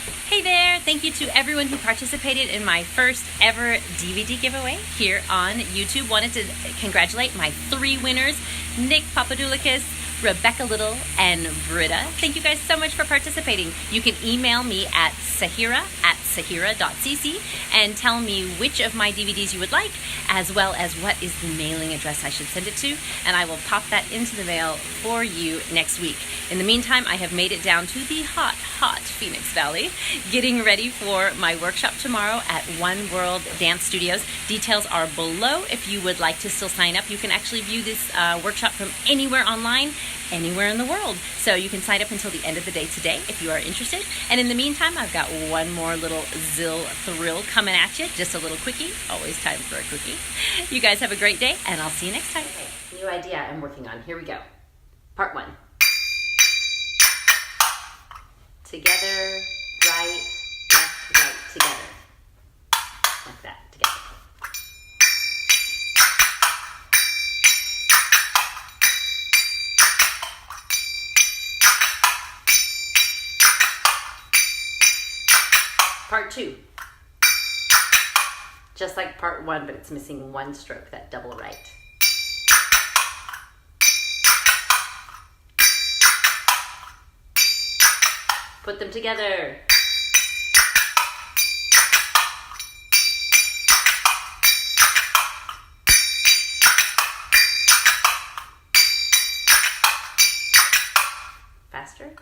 Hey there! Thank you to everyone who participated in my first ever DVD giveaway here on YouTube. Wanted to congratulate my 3 winners, Nick Papadoulikis, Rebecca Little, and Britta. Thank you guys so much for participating. You can email me at sahira@sahira.cc and tell me which of my DVDs you would like, as well as what is the mailing address I should send it to, and I will pop that into the mail for you next week. In the meantime, I have made it down to the hot Phoenix Valley, getting ready for my workshop tomorrow at One World Dance Studios. Details are below if you would like to still sign up. You can actually view this workshop from anywhere online, anywhere in the world. So you can sign up until the end of the day today if you are interested. And in the meantime, I've got one more little Zill thrill coming at you. Just a little quickie. Always time for a quickie. You guys have a great day, and I'll see you next time. New idea I'm working on. Here we go. Part 1. Together, right, left, right, together. Like that, together. Part 2. Just like part 1, but it's missing 1 stroke, that double right. Put them together. Faster.